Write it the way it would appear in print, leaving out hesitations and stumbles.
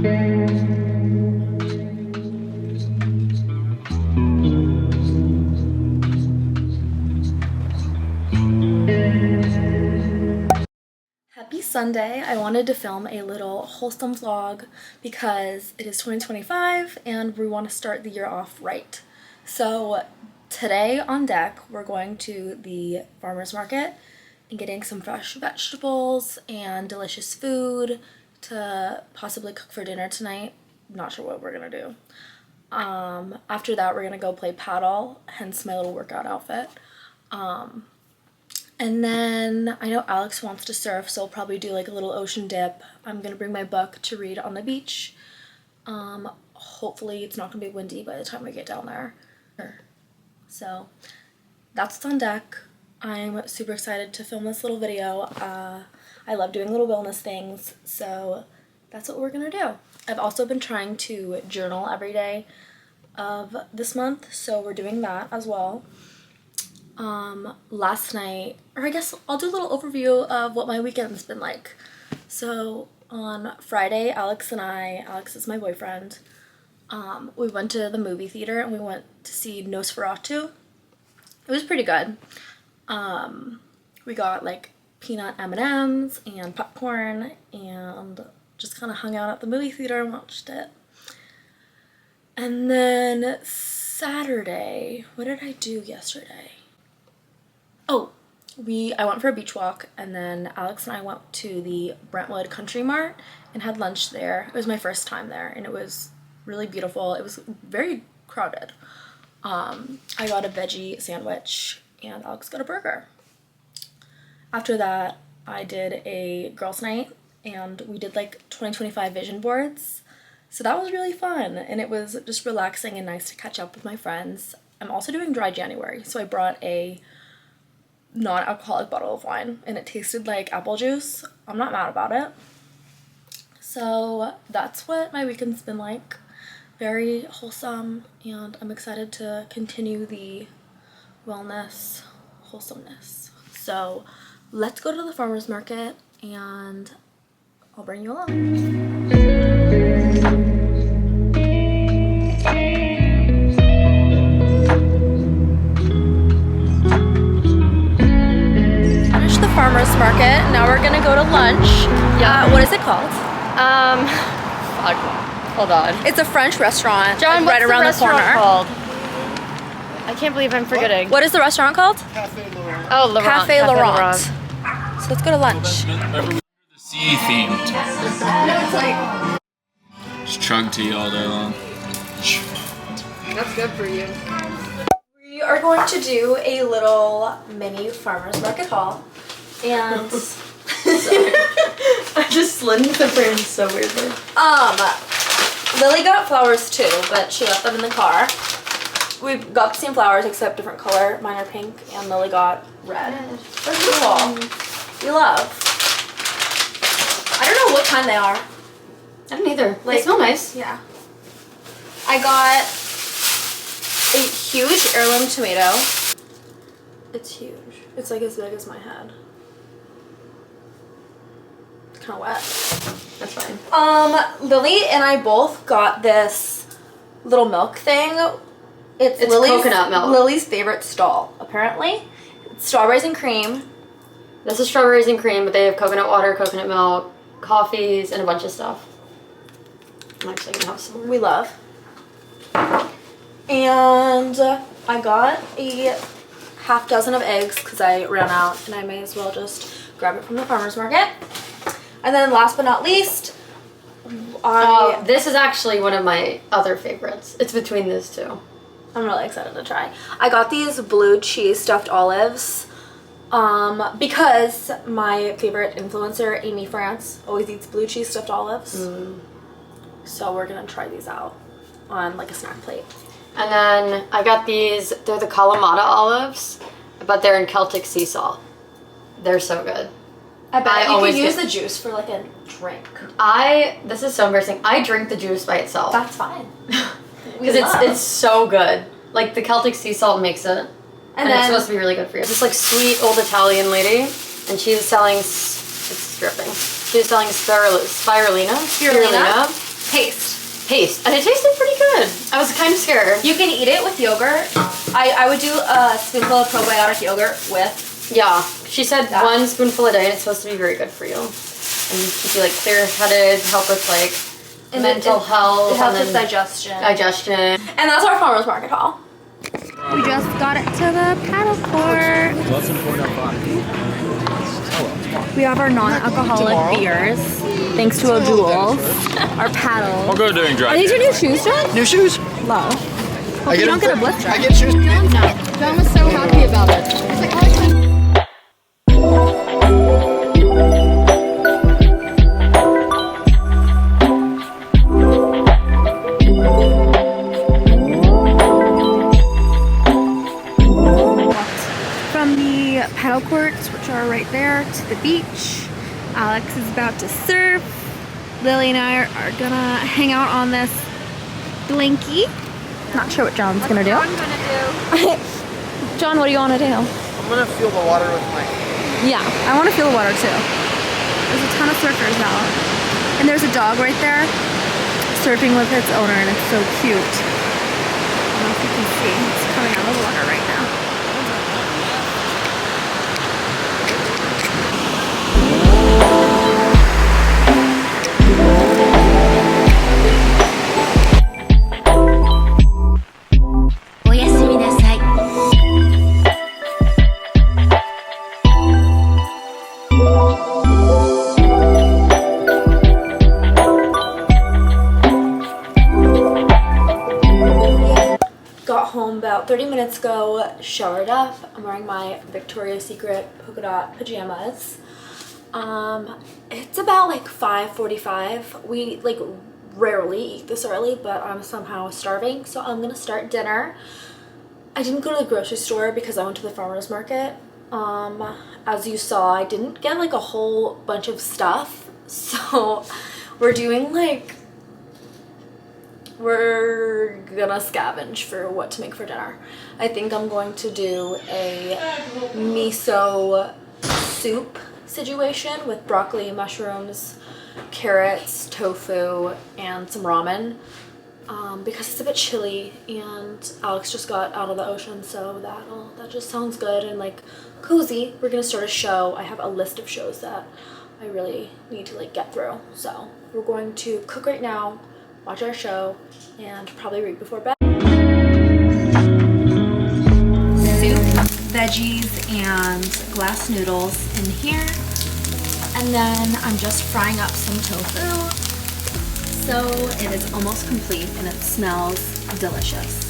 Happy Sunday. I wanted to film a little wholesome vlog because it is 2025 and we want to start the year off right. So today on deck, we're going to the farmer's market and getting some fresh vegetables and delicious food to possibly cook for dinner tonight. Not sure what we're gonna do. After that, we're gonna go play paddle, hence my little workout outfit. And then I know Alex wants to surf, so we'll probably do like a little ocean dip. I'm gonna bring my book to read on the beach. Hopefully it's not gonna be windy by the time we get down there. So that's what's on deck. I'm super excited to film this little video. I love doing little wellness things, so that's what we're gonna do. I've also been trying to journal every day of this month, so we're doing that as well. Last night, or I guess I'll do a little overview of what my weekend's been like. So on Friday, Alex is my boyfriend, we went to the movie theater and we went to see Nosferatu. It was pretty good. We got like peanut M&Ms and popcorn and just kind of hung out at the movie theater and watched it. And then Saturday, what did I do yesterday? Oh, I went for a beach walk, and then Alex and I went to the Brentwood Country Mart and had lunch there. It was my first time there, and it was really beautiful. It was very crowded. I got a veggie sandwich, and Alex got a burger. After that, I did a girls' night, and we did like 2025 vision boards. So that was really fun, and it was just relaxing and nice to catch up with my friends. I'm also doing dry January, so I brought a non-alcoholic bottle of wine and it tasted like apple juice. I'm not mad about it. So that's what my weekend's been like. Very wholesome, and I'm excited to continue the wellness wholesomeness. So let's go to the farmer's market and I'll bring you along. Farmer's market. Now we're gonna go to lunch. Yeah. What is it called? Fuck. Hold on. It's a French restaurant. John, right around the corner. Called? I can't believe I'm forgetting. What is the restaurant called? Cafe Laurent. Oh, Laurent. Cafe Laurent. So let's go to lunch. Remember the sea themed. It's like Just chug tea all day long. that's good for you. We are going to do a little mini farmer's market haul. And I just slid into the frame so weirdly. Lily got flowers too, but she left them in the car. We got the same flowers except different color. Mine are pink and Lily got red. They're beautiful. We love. I don't know what kind they are. I don't either. They smell nice. Yeah. I got a huge heirloom tomato. It's huge. It's like as big as my head. It's kind of wet. That's fine. Lily and I both got this little milk thing. It's Lily's, coconut milk. Lily's favorite stall, apparently. It's strawberries and cream. This is strawberries and cream, but they have coconut water, coconut milk, coffees, and a bunch of stuff. I'm actually gonna have some more. We love. And I got a half dozen of eggs because I ran out and I may as well just grab it from the farmer's market. And then last but not least, this is actually one of my other favorites. It's between these two. I'm really excited to try. I got these blue cheese stuffed olives because my favorite influencer, Amy France, always eats blue cheese stuffed olives. So we're gonna try these out on like a snack plate. And then I got these, they're the Kalamata olives, but they're in Celtic sea salt. They're so good. I bet you always can use the juice for like a drink. This is so embarrassing. I drink the juice by itself. That's fine. Because it's so good. Like the Celtic sea salt makes it. And it's supposed to be really good for you. This like sweet old Italian lady, and she's selling, it's dripping. She was selling spirulina. Paste. And it tasted pretty good. I was kind of scared. You can eat it with yogurt. I would do a spoonful of probiotic yogurt with. Yeah. She said that. 1 spoonful a day, and it's supposed to be very good for you. And keep you like clear-headed, help with like mental health. It helps with digestion. And that's our farmer's market haul. We just got it to the paddle court. We have our non-alcoholic beers, thanks to O'Doul's. Our paddle. I'll go doing dry. Are these your new shoes, John? New shoes. Love. I You don't get a blister. I get shoes. No. John was so happy about it. He's like, from the paddle courts, which are right there, to the beach. Alex is about to surf. Lily and I are gonna hang out on this blankie. Not sure what John's gonna do. John, what do you want to do? I'm gonna feel the water with my. Yeah, I want to feel the water too. There's a ton of surfers out. And there's a dog right there surfing with its owner, and it's so cute. I don't know if you can see. It's coming out of the water right now. Got home about 30 minutes ago, showered up. I'm wearing my Victoria's Secret polka dot pajamas. It's about like 5:45. We like rarely eat this early, but I'm somehow starving, so I'm gonna start dinner. I didn't go to the grocery store because I went to the farmer's market. As you saw, I didn't get like a whole bunch of stuff, so we're doing like we're gonna scavenge for what to make for dinner. I think I'm going to do a miso soup situation with broccoli, mushrooms, carrots, tofu, and some ramen, because it's a bit chilly and Alex just got out of the ocean, so that just sounds good and like cozy. We're gonna start a show. I have a list of shows that I really need to like get through, so we're going to cook right now, watch our show, and probably read before bed. Soup, veggies, and glass noodles in here. And then I'm just frying up some tofu. So it is almost complete and it smells delicious.